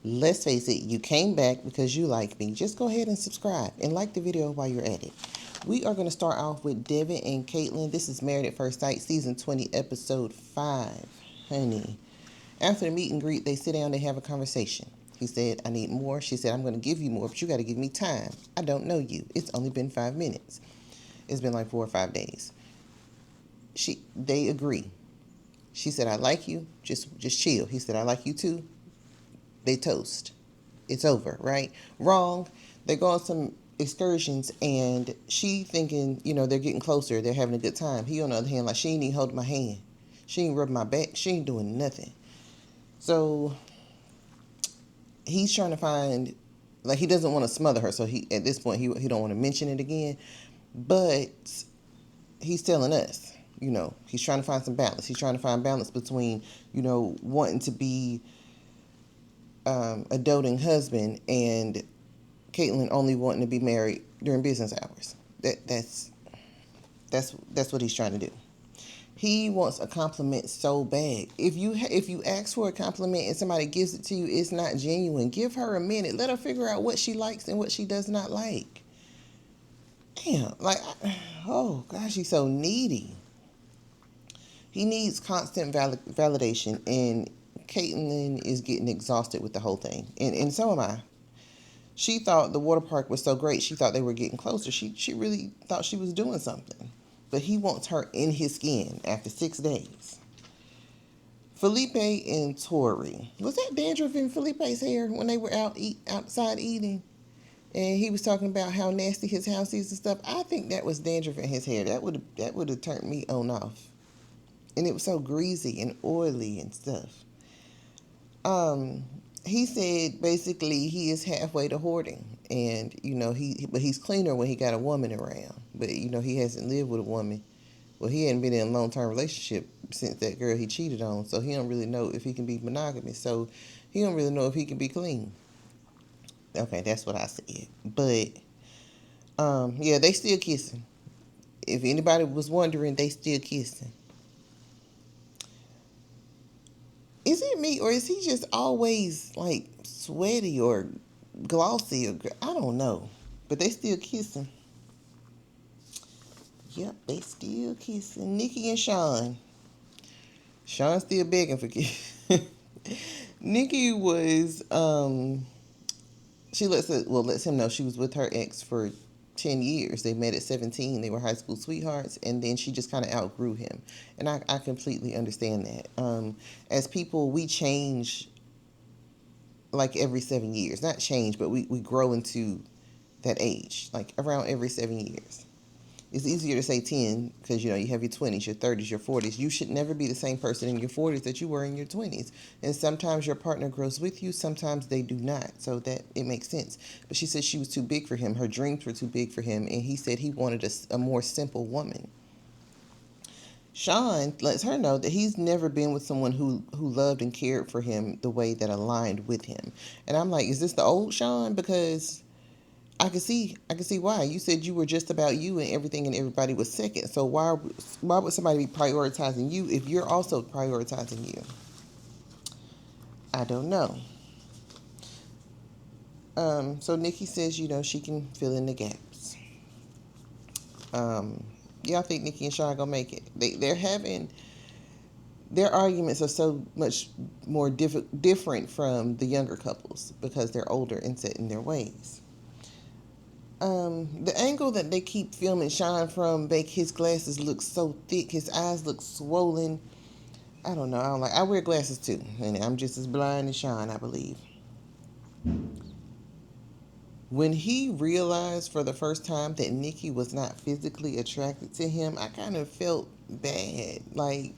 Let's face it, you came back because you like me. Just go ahead and subscribe and like the video while you're at it. We are going to start off with Devin and Caitlin. This is Married at First Sight, Season 20, Episode 5. Honey. After the meet and greet, they sit down, they have a conversation. He said, I need more. She said, I'm going to give you more, but you got to give me time. I don't know you. It's only been 5 minutes. It's been like 4 or 5 days. They agree. She said, I like you. Just chill. He said, I like you too. They toast. It's over, right? Wrong. They go on some excursions and she thinking, they're getting closer. They're having a good time. He, on the other hand, like, she ain't even holding my hand. She ain't rubbing my back. She ain't doing nothing. So he's trying to find, like, he doesn't want to smother her. So he, at this point, he don't want to mention it again. But he's telling us, he's trying to find some balance. He's trying to find balance between, wanting to be a doting husband and Caitlin only wanting to be married during business hours. That's what he's trying to do. He wants a compliment so bad. If you ask for a compliment and somebody gives it to you, it's not genuine. Give her a minute. Let her figure out what she likes and what she does not like. Damn, oh gosh, he's so needy. He needs constant validation, and Caitlin is getting exhausted with the whole thing, and so am I. She thought the water park was so great. She thought they were getting closer. She really thought she was doing something. But he wants her in his skin after 6 days. Felipe and Tori. Was that dandruff in Felipe's hair when they were outside eating? And he was talking about how nasty his house is and stuff. I think that was dandruff in his hair. That would have turned me on off. And it was so greasy and oily and stuff. He said basically he is halfway to hoarding, and but he's cleaner when he got a woman around. But he hasn't lived with a woman. Well, he hadn't been in a long-term relationship since that girl he cheated on, so he don't really know if he can be monogamous. So he don't really know if he can be clean. Okay, that's what I said. But yeah, they still kissing. If anybody was wondering, they still kissing. Is it me, or is he just always like sweaty or glossy? I don't know. But they still kissing. Yep, they still kissing. Nikki and Sean. Sean's still begging for kiss. Nikki was she lets him know she was with her ex for 10 years. They met at 17. They were high school sweethearts, and then she just kind of outgrew him. And I completely understand that. As people, we change like every 7 years. Not change, but we grow into that age, like around every 7 years. It's easier to say 10 because, you have your 20s, your 30s, your 40s. You should never be the same person in your 40s that you were in your 20s. And sometimes your partner grows with you, sometimes they do not. So that it makes sense. But she said she was too big for him. Her dreams were too big for him. And he said he wanted a more simple woman. Sean lets her know that he's never been with someone who loved and cared for him the way that aligned with him. And I'm like, is this the old Sean? Because I can see why. You said you were just about you and everything and everybody was second. So why would somebody be prioritizing you if you're also prioritizing you? I don't know. So Nikki says, she can fill in the gaps. Yeah, I think Nikki and Sean are gonna make it. They're having their arguments are so much more different from the younger couples because they're older and set in their ways. The angle that they keep filming Sean from make his glasses look so thick, his eyes look swollen. I don't know. I wear glasses too, and I'm just as blind as Sean, I believe. When he realized for the first time that Nikki was not physically attracted to him, I kind of felt bad. Like,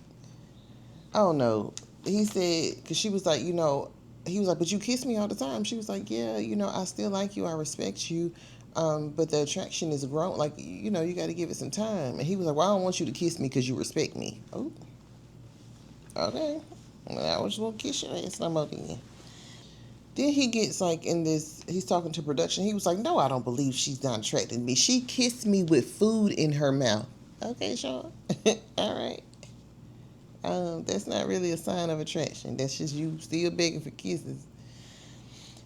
I don't know. He said, because she was like, he was like, but you kiss me all the time. She was like, yeah, I still like you. I respect you. But the attraction is grown. Like, you got to give it some time. And he was like, well, I don't want you to kiss me because you respect me. Oh, okay. Well, I just want to kiss your ass no more again. Then he gets like in this, he's talking to production. He was like, no, I don't believe she's not attracted to me. She kissed me with food in her mouth. Okay, Sean. All right. That's not really a sign of attraction. That's just you still begging for kisses.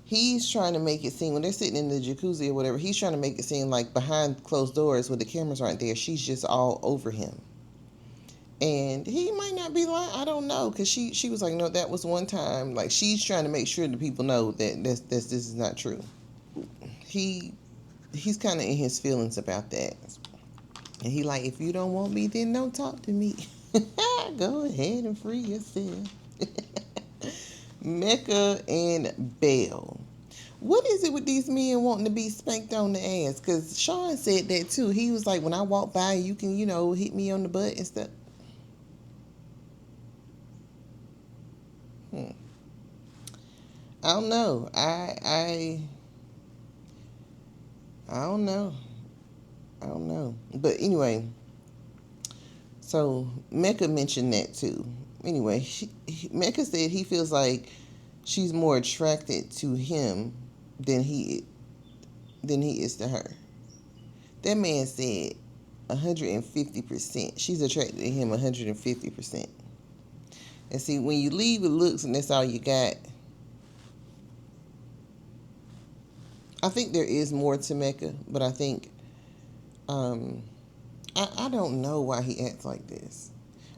He's trying to make it seem, when they're sitting in the jacuzzi or whatever, he's trying to make it seem like behind closed doors where the cameras aren't there, she's just all over him. And he might not be lying. I don't know, because she was like, no, that was one time. Like, she's trying to make sure that people know that this is not true. He's kind of in his feelings about that. And he like, if you don't want me, then don't talk to me. Go ahead and free yourself. Mecca and Belle. What is it with these men wanting to be spanked on the ass? Because Sean said that too. He was like, when I walk by, you can, hit me on the butt and stuff. I don't know. I don't know. I don't know. But anyway, so Mecca mentioned that too. Anyway, Mecca said he feels like she's more attracted to him than he is to her. That man said 150%. She's attracted to him 150%. And see, when you leave with looks and that's all you got, I think there is more to Mecca, but I think I don't know why he acts like this,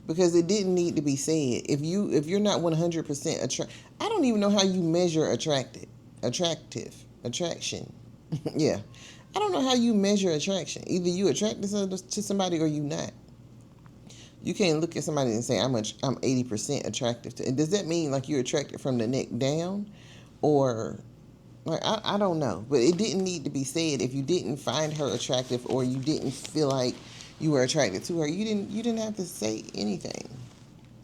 because it didn't need to be said. If you're not 100% I don't even know how you measure attraction. Yeah, I don't know how you measure attraction. Either you attracted to somebody or you not. You can't look at somebody and say I'm 80% attractive to. And does that mean like you're attracted from the neck down, or like I don't know. But it didn't need to be said. If you didn't find her attractive or you didn't feel like you were attracted to her, you didn't have to say anything.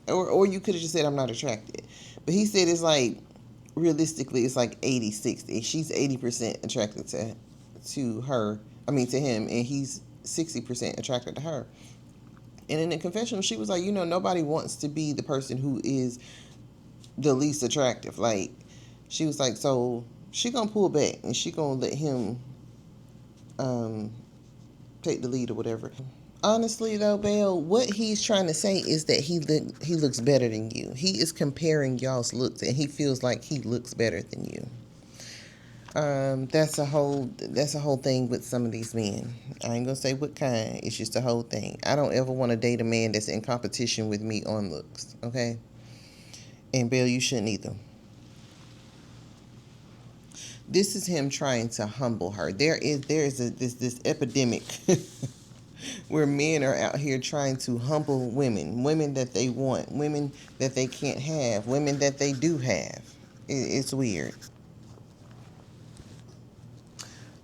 Or you could have just said I'm not attracted. But he said it's like, realistically it's like 80-60. She's 80% attracted to her. I mean to him, and he's 60% attracted to her. And in the confessional, she was like, nobody wants to be the person who is the least attractive. Like, she was like, so she gonna pull back and she gonna let him take the lead or whatever. Honestly though, Belle, what he's trying to say is that he looks better than you. He is comparing y'all's looks, and he feels like he looks better than you. That's a whole thing with some of these men. I ain't gonna say what kind. It's just a whole thing. I don't ever want to date a man that's in competition with me on looks. Okay. And Belle, you shouldn't either. This is him trying to humble her. There is this epidemic where men are out here trying to humble women that they want, women that they can't have, women that they do have. It's weird.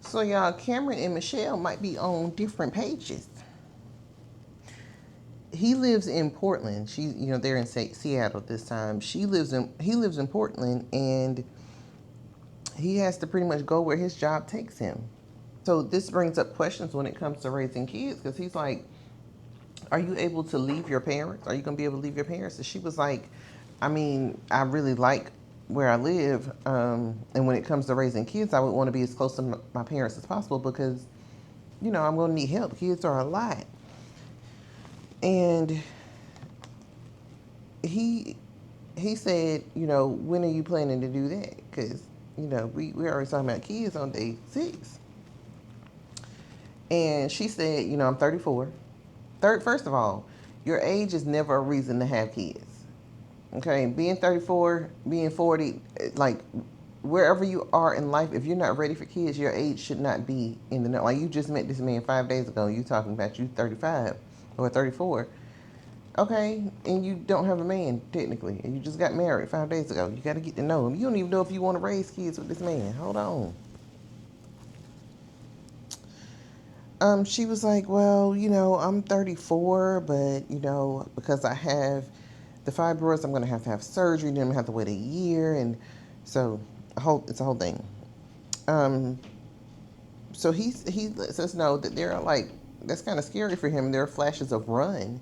So y'all, Cameron and Michelle might be on different pages. He lives in Portland. They're in Seattle this time. He lives in Portland, and he has to pretty much go where his job takes him. So this brings up questions when it comes to raising kids, because he's like, are you able to leave your parents? Are you going to be able to leave your parents? And she was like, I mean, I really like where I live. And when it comes to raising kids, I would want to be as close to my parents as possible, because, I'm going to need help. Kids are a lot. And he said, when are you planning to do that? Because, we're already talking about kids on day 6. And she said, I'm 34. First of all, your age is never a reason to have kids. Okay, being 34, being 40, like wherever you are in life, if you're not ready for kids, your age should not be in the. Like, you just met this man 5 days ago. You talking about you 35 or 34. Okay, and you don't have a man technically, and you just got married 5 days ago. You got to get to know him. You don't even know if you want to raise kids with this man. Hold on. She was like, well, I'm 34, but, because I have the fibroids, I'm going to have surgery, then I'm going to have to wait a year. And so it's a whole thing. So he lets us know that there are that's kind of scary for him. There are flashes of run.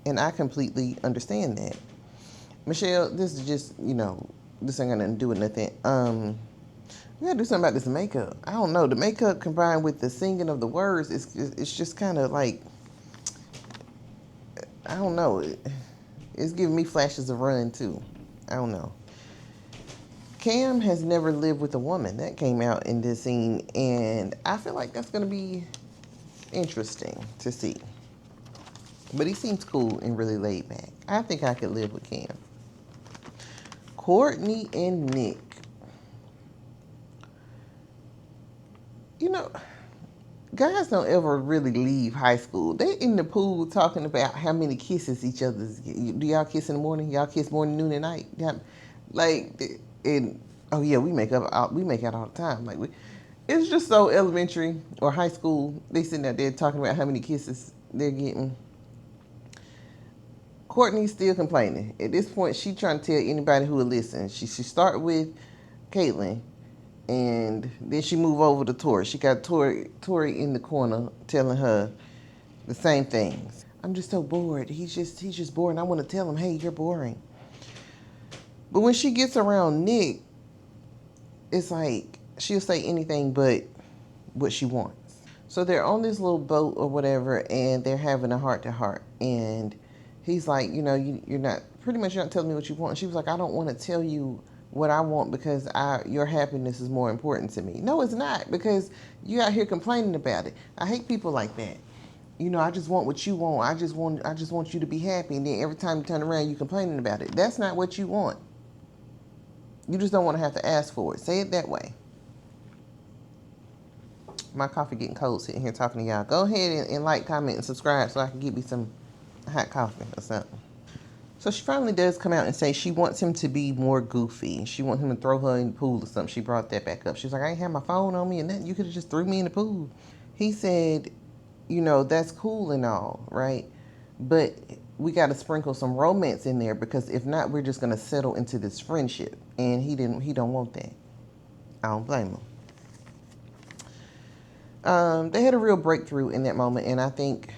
And I completely understand that. Michelle, this is just, this ain't got nothing to do with nothing. We gotta do something about this makeup. I don't know. The makeup combined with the singing of the words, it's just kind of like, I don't know. It's giving me flashes of run too. I don't know. Cam has never lived with a woman. That came out in this scene, and I feel like that's going to be interesting to see. But he seems cool and really laid back. I think I could live with Cam. Courtney and Nick. You know, guys don't ever really leave high school. They in the pool talking about how many kisses each other's get. Do y'all kiss in the morning? Y'all kiss morning, noon, and night? Like, and oh yeah, we make out all the time. Like, it's just so elementary or high school. They sitting out there talking about how many kisses they're getting. Courtney's still complaining. At this point, she trying to tell anybody who will listen. She start with Caitlyn, and then she move over to Tori. She got Tori in the corner telling her the same things. I'm just so bored. He's just bored. And I want to tell him, hey, you're boring. But when she gets around Nick, it's like she'll say anything but what she wants. So they're on this little boat or whatever, and they're having a heart-to-heart. And he's like, you're not telling me what you want. And she was like, I don't want to tell you what I want because your happiness is more important to me. No, it's not, because you out here complaining about it. I hate people like that. I just want what you want. I just want you to be happy. And then every time you turn around, you complaining about it. That's not what you want. You just don't want to have to ask for it. Say it that way. My coffee getting cold sitting here talking to y'all. Go ahead and like, comment, and subscribe so I can get me some hot coffee or something. So she finally does come out and say she wants him to be more goofy. She wants him to throw her in the pool or something. She brought that back up. She's like, I ain't had my phone on me and nothing. You could have just threw me in the pool. He said, that's cool and all, right? But we got to sprinkle some romance in there, because if not, we're just going to settle into this friendship. And he don't want that. I don't blame him. They had a real breakthrough in that moment, and I think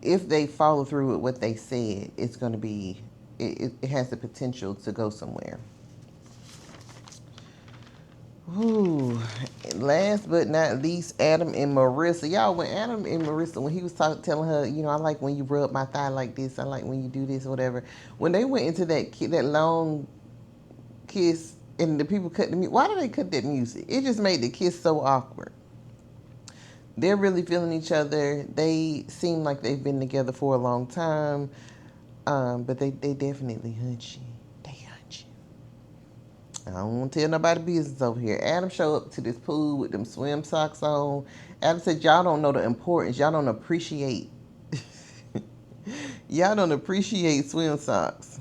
if they follow through with what they said, it's going to be, it has the potential to go somewhere. Ooh, last but not least, Adam and Marissa. Y'all, when Adam and Marissa, when he was telling her, I like when you rub my thigh like this, I like when you do this or whatever. When they went into that long kiss and the people cut the music, why did they cut that music? It just made the kiss so awkward. They're really feeling each other. They seem like they've been together for a long time, but they definitely hunchy. They hunchy. I don't want to tell nobody business over here. Adam showed up to this pool with them swim socks on. Adam said, y'all don't know the importance. Y'all don't appreciate. Y'all don't appreciate swim socks.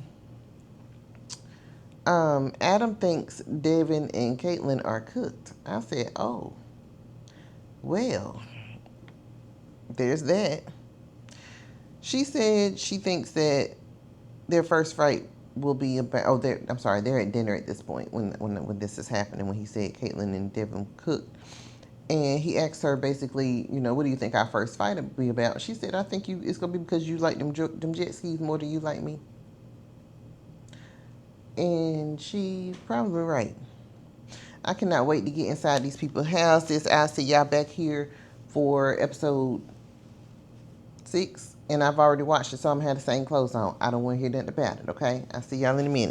Adam thinks Devin and Caitlyn are cooked. I said, oh. Well, there's that. She said she thinks that their first fight will be about. They're at dinner at this point when this is happening. When he said Caitlyn and Devin cooked, and he asked her basically, what do you think our first fight will be about? She said, I think it's gonna be because you like them jet skis more than you like me. And she's probably right. I cannot wait to get inside these people's houses. I'll see y'all back here for episode 6. And I've already watched it, so I'm going to have the same clothes on. I don't want to hear nothing about it, okay? I'll see y'all in a minute.